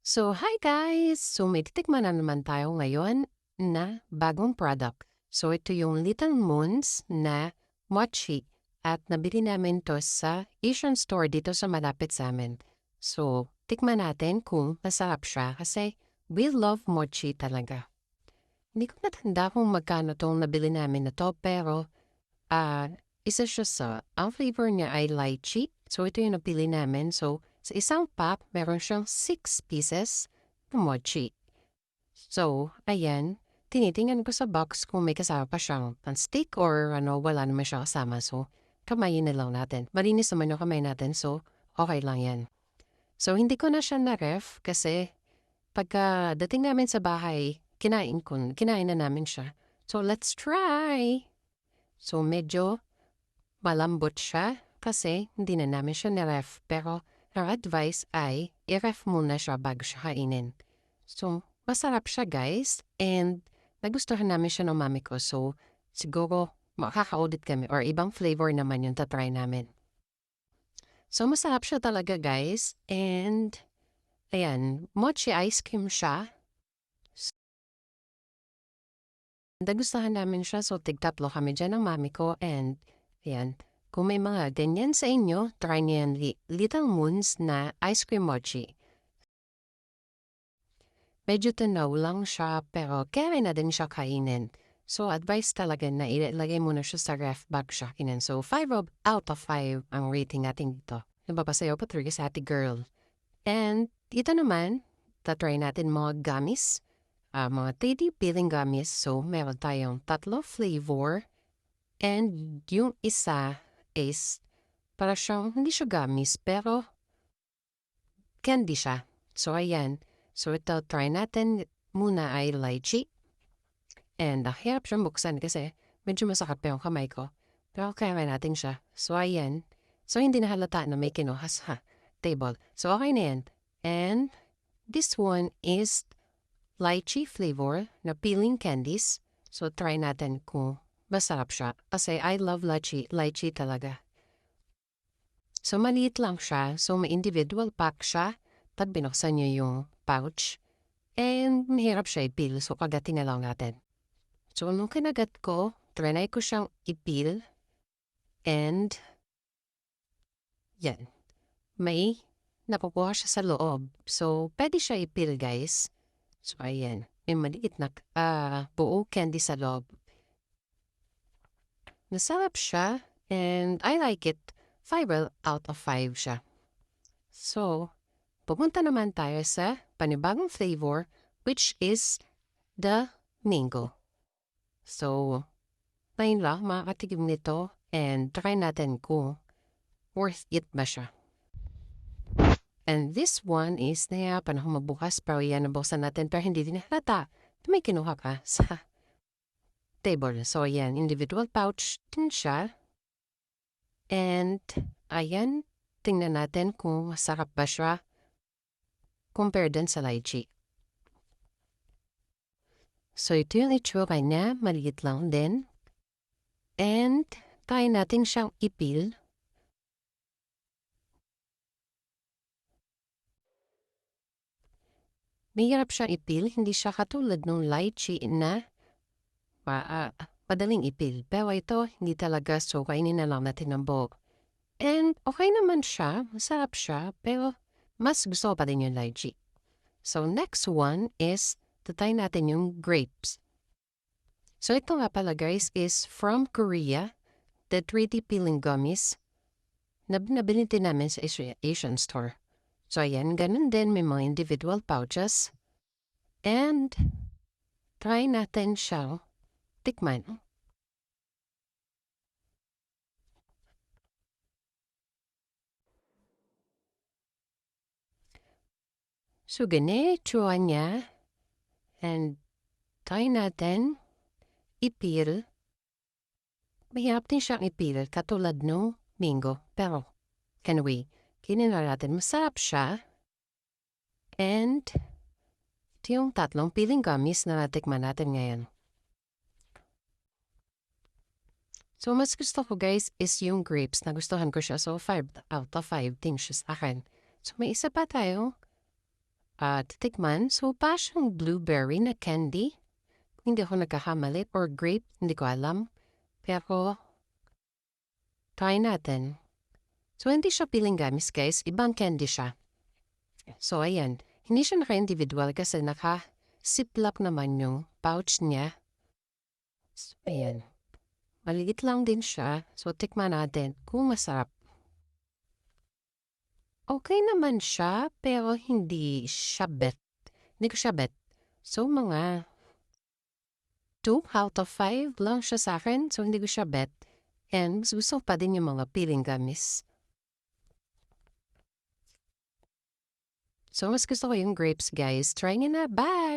So, hi guys! So, may titikman na naman tayo ngayon na bagong product. So, ito yung Little Moons na mochi at nabili namin to sa Asian store dito sa malapit sa amin. So, tikman natin kung masarap siya kasi we love mochi talaga. Hindi ko natanda kung magkano tong nabili namin na to pero isa siya ang flavor niya ay lychee. So, ito yung napili namin. So, sa isang pack, meron siyang 6 pieces na mochi. So, ayan, tinitingnan ko sa box kung may kasama pa siyang stick or wala naman siya kasama. So, kamayin na lang natin. Malinis naman yung kamay natin, so okay lang yan. So, hindi ko na siya na-ref kasi pagka dating namin sa bahay, kinain na namin siya. So, let's try! So, medyo malambot siya kasi hindi na namin siya niref. Pero our advice ay i-ref muna siya bago siya kainin. So, masarap siya guys. And nagustuhan namin siya ng mami ko. So, siguro makaka-audit kami or ibang flavor naman yung tatry namin. So, masarap siya talaga guys. And, ayan, mochi ice cream siya. Nagustuhan namin siya. So, tig-tatlo kami dyan ng mami ko. And, ayan, kung may mga ganyan sa inyo, try niyo yan Little Moons na ice cream mochi. Medyo tunaw lang siya pero kaya na din siya kainin. So advice talaga na ilagay muna siya sa ref bago siya kainin. So 5 out of 5 ang rating natin dito. Nababasayo pa talaga sa ate girl. And dito naman, tatry natin mga gummies. Mga teddy peeling gummies. So meron tayong 3 flavor. And yung isa is para siyang, hindi siya gummies, pero candy siya. So, ayan. So, ito, try natin muna ay lychee. And hirap siyang buksan kasi medyo masakit pa yung kamay ko. Pero kaya natin siya. So, ayan. So, hindi na halata na may kinuha sa table. So, okay na yan. And this one is lychee flavor na peeling candies. So, try natin kung masarap siya. Kasi I love lychee. Lychee talaga. So, maliit lang siya. So, may individual pack siya. Pag binuksan niyo yung pouch. And mahirap siya i-peel. So, kagatin na lang natin. So, nung kinagat ko, trinay ko siyang i-peel. And, yan. May nakukuha siya sa loob. So, pwede siya i-peel, guys. So, ayan. May maliit na buo candy sa loob. Masarap siya. And I like it. 5 out of 5 siya. So, pupunta naman tayo sa panibagong flavor, which is the mango. So, ngayon lang makakatikim nito and try natin kung worth it ba siya. And this one is na panahon mabukas pero yan nabuksan natin pero hindi din halata. May kinuha ka sa table. So, ayan, individual pouch din siya. And, ayan, tingnan natin kung masarap ba siya compared din sa lychee. So, ito yung itsura niya. Maliit lang din. And, try natin siyang ipil. Mahirap siya ipil. Hindi siya katulad ng lychee na madaling ipil. Pero ito, hindi talaga. So, kainin na lang natin ng buo. And, okay naman siya. Masarap siya. Pero, mas gusto ko pa din yung lychee. So, next one is, tatay natin yung grapes. So, ito nga pala guys is from Korea. The 3D peeling gummies. Nabili din namin sa Asian store. So, ayan, ganun din. May mga individual pouches. And, try natin siya tikman. So, ganito niya. And, try natin ipil. Mahirap din siyang ipil katulad ng mango. Pero, anyway, kinina natin. Masarap siya. And, ito yung 3 peeling gummies na natikman natin ngayon. So, mas gusto ko guys is yung grapes. Nagustuhan ko siya. So, 5 out of 5 din siya sa akin. So, may isa pa tayo titikman. So, pa siyang blueberry na candy. Hindi ako nagkakamali. Or grape, hindi ko alam. Pero, try natin. So, hindi siya piling gamis, guys. Ibang candy siya. So, ayan. Hindi siya naka-individual kasi naka-ziplock naman yung pouch niya. So, ayan. Maliit lang din siya. So, tikman natin kung masarap. Okay naman siya, pero hindi siya bet. Hindi ko siya bet. So, mga 2 out of 5 lang siya sa akin. So, hindi ko siya bet. And gusto pa din yung mga piling gamis. So, mas gusto ko yung grapes, guys. Try nyo na. Bye!